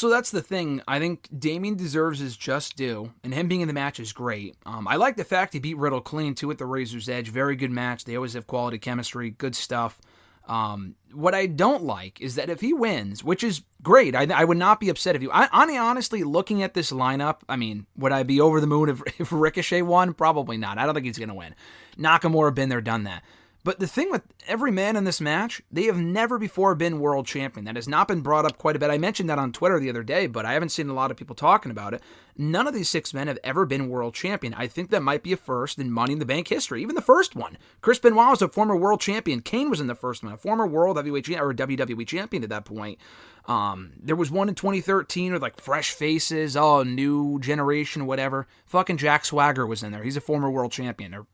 So that's the thing. I think Damian deserves his just due, and him being in the match is great. I like the fact he beat Riddle clean, too, at the Razor's Edge. Very good match. They always have quality chemistry. Good stuff. What I don't like is that if he wins, which is great, I would not be upset if you... honestly, looking at this lineup, I mean, would I be over the moon if Ricochet won? Probably not. I don't think he's going to win. Nakamura, been there, done that. But the thing with every man in this match, they have never before been world champion. That has not been brought up quite a bit. I mentioned that on Twitter the other day, but I haven't seen a lot of people talking about it. None of these 6 men have ever been world champion. I think that might be a first in Money in the Bank history. Even the first one. Chris Benoit was a former world champion. Kane was in the first one, a former world heavyweight or WWE champion at that point. There was one in 2013 with like fresh faces, new generation, whatever. Fucking Jack Swagger was in there. He's a former world champion, or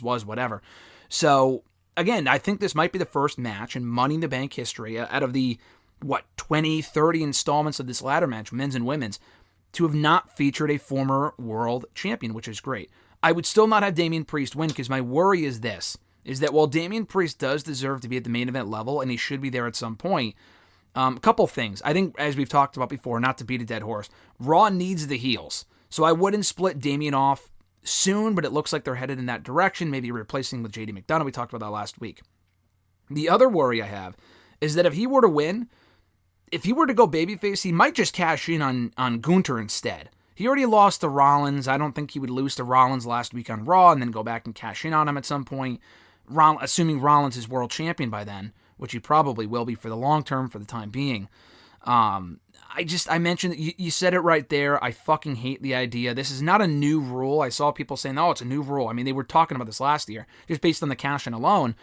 was, whatever. So again, I think this might be the first match in Money in the Bank history out of the, 20, 30 installments of this ladder match, men's and women's, to have not featured a former world champion, which is great. I would still not have Damian Priest win because my worry is this, is that while Damian Priest does deserve to be at the main event level, and he should be there at some point, a couple things. I think, as we've talked about before, not to beat a dead horse, Raw needs the heels. So I wouldn't split Damian off soon, but it looks like they're headed in that direction, maybe replacing with JD McDonough. We talked about that last week. The other worry I have is that if he were to win, if he were to go babyface, he might just cash in on Gunther instead. He already lost to Rollins. I don't think he would lose to Rollins last week on Raw and then go back and cash in on him at some point, assuming Rollins is world champion by then, which he probably will be for the long term, for the time being. I mentioned, you said it right there. I fucking hate the idea. This is not a new rule. I saw people saying, it's a new rule. I mean, they were talking about this last year, just based on the cash in alone.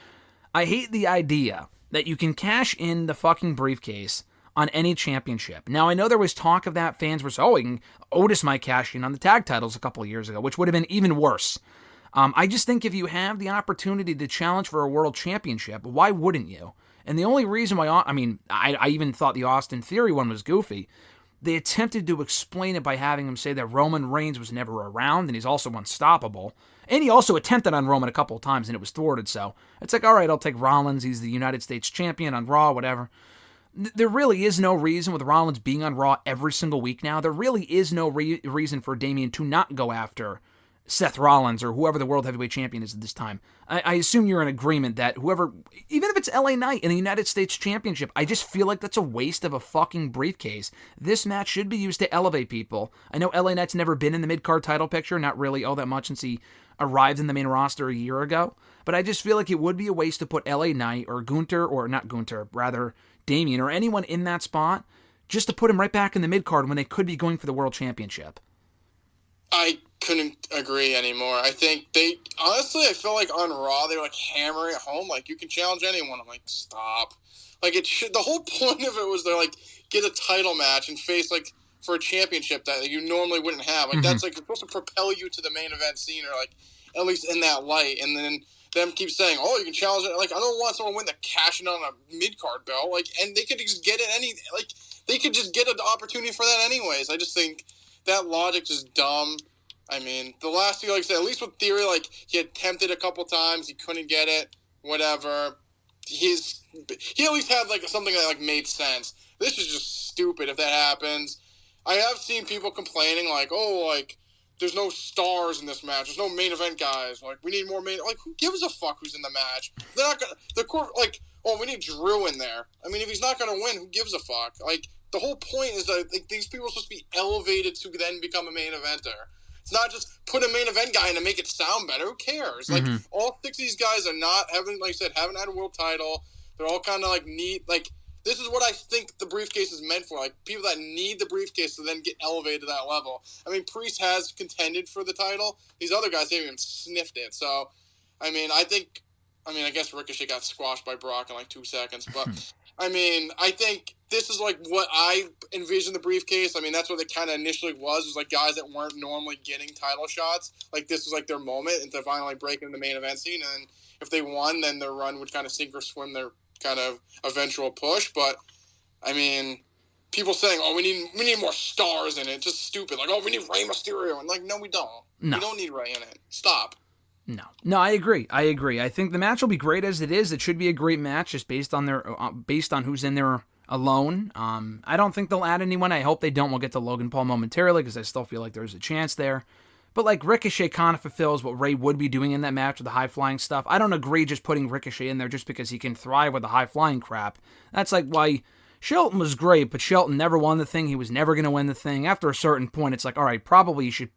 I hate the idea that you can cash in the fucking briefcase on any championship. Now, I know there was talk of that. Fans were saying, Otis might cash in on the tag titles a couple of years ago, which would have been even worse. I just think if you have the opportunity to challenge for a world championship, why wouldn't you? And the only reason why, I even thought the Austin Theory one was goofy. They attempted to explain it by having him say that Roman Reigns was never around and he's also unstoppable. And he also attempted on Roman a couple of times and it was thwarted. So it's like, all right, I'll take Rollins. He's the United States champion on Raw, whatever. There really is no reason with Rollins being on Raw every single week now. There really is no reason for Damian to not go after Seth Rollins or whoever the World Heavyweight Champion is at this time. I assume you're in agreement that whoever, even if it's LA Knight in the United States Championship, I just feel like that's a waste of a fucking briefcase. This match should be used to elevate people. I know LA Knight's never been in the mid-card title picture, not really all that much since he arrived in the main roster a year ago, but I just feel like it would be a waste to put LA Knight or Gunther, or not Gunther, rather Damian, or anyone in that spot, just to put him right back in the mid-card when they could be going for the World Championship. I couldn't agree anymore. I think honestly, I feel like on Raw, they were like hammering it home, like, you can challenge anyone. I'm like, stop. Like, the whole point of it was to, like, get a title match and face, like, for a championship that you normally wouldn't have. Like, that's, like, supposed to propel you to the main event scene, or, like, at least in that light. And then them keep saying, you can challenge it. Like, I don't want someone to win the cash in on a mid-card belt. Like, and they could just get it they could just get an opportunity for that anyways. I just think that logic is dumb. I mean, the last few, like I said, at least with Theory, like, he attempted a couple times, he couldn't get it, whatever. He at least had, like, something that, like, made sense. This is just stupid if that happens. I have seen people complaining, like, there's no stars in this match, there's no main event guys, like, we need more like, who gives a fuck who's in the match? They're not gonna, we need Drew in there. I mean, if he's not gonna win, who gives a fuck? Like, the whole point is that, like, these people are supposed to be elevated to then become a main eventer. It's not just put a main event guy in and make it sound better. Who cares? Like, all 6 of these guys are haven't had a world title. They're all kind of, like, neat. Like, this is what I think the briefcase is meant for. Like, people that need the briefcase to then get elevated to that level. I mean, Priest has contended for the title. These other guys haven't even sniffed it. So, I guess Ricochet got squashed by Brock in, like, 2 seconds. But, I think this is, like, what I envisioned the briefcase. I mean, that's what it kind of initially was like, guys that weren't normally getting title shots. Like, this was, like, their moment, and to finally break into the main event scene. And if they won, then their run would kind of sink or swim their kind of eventual push. But, I mean, people saying, we need more stars in it. Just stupid. Like, we need Rey Mysterio. And, like, no, we don't. No. We don't need Rey in it. Stop. No, I agree. I think the match will be great as it is. It should be a great match, just based on who's in there alone. I don't think they'll add anyone. I hope they don't. We'll get to Logan Paul momentarily because I still feel like there's a chance there. But like Ricochet kind of fulfills what Ray would be doing in that match with the high-flying stuff. I don't agree just putting Ricochet in there just because he can thrive with the high-flying crap. That's like why Shelton was great, but Shelton never won the thing. He was never going to win the thing. After a certain point, it's like, all right, probably you should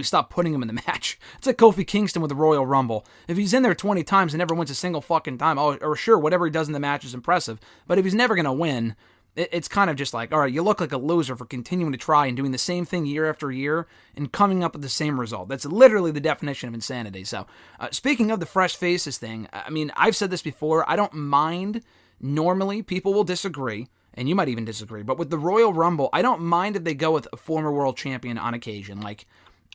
stop putting him in the match. It's like Kofi Kingston with the Royal Rumble. If he's in there 20 times and never wins a single fucking time, or sure, whatever he does in the match is impressive, but if he's never going to win, it's kind of just like, all right, you look like a loser for continuing to try and doing the same thing year after year and coming up with the same result. That's literally the definition of insanity. So, speaking of the fresh faces thing, I mean, I've said this before, I don't mind, normally, people will disagree, and you might even disagree, but with the Royal Rumble, I don't mind if they go with a former world champion on occasion, like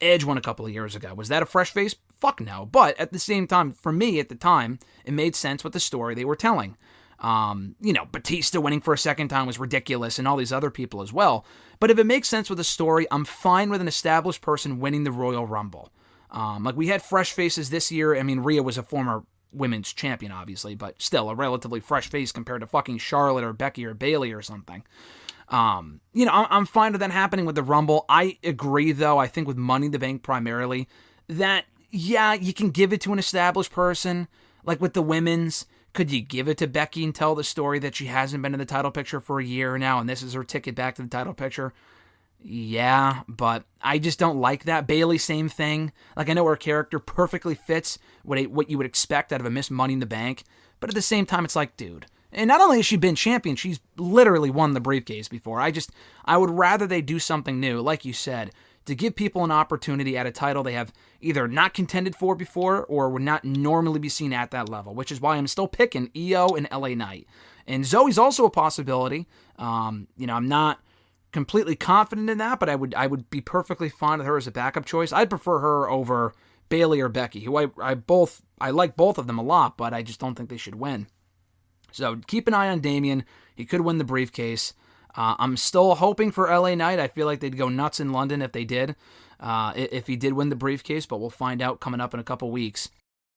Edge won a couple of years ago. Was that a fresh face? Fuck no. But at the same time, for me at the time, it made sense with the story they were telling. Batista winning for a second time was ridiculous, and all these other people as well. But if it makes sense with the story, I'm fine with an established person winning the Royal Rumble. Like we had fresh faces this year. I mean, Rhea was a former women's champion, obviously, but still a relatively fresh face compared to fucking Charlotte or Becky or Bayley or something. I'm fine with that happening with the Rumble. I agree, though, I think with Money in the Bank primarily, that, yeah, you can give it to an established person, like with the women's. Could you give it to Becky and tell the story that she hasn't been in the title picture for a year now, and this is her ticket back to the title picture? Yeah, but I just don't like that. Bayley, same thing. Like, I know her character perfectly fits what you would expect out of a Miss Money in the Bank, but at the same time, it's like, dude. And not only has she been champion, she's literally won the briefcase before. I would rather they do something new, like you said, to give people an opportunity at a title they have either not contended for before or would not normally be seen at that level, which is why I'm still picking EO and LA Knight. And Zoe's also a possibility. I'm not completely confident in that, but I would be perfectly fine with her as a backup choice. I'd prefer her over Bayley or Becky, who I like both of them a lot, but I just don't think they should win. So keep an eye on Damian. He could win the briefcase. I'm still hoping for LA Knight. I feel like they'd go nuts in London if they did, if he did win the briefcase, but we'll find out coming up in a couple weeks.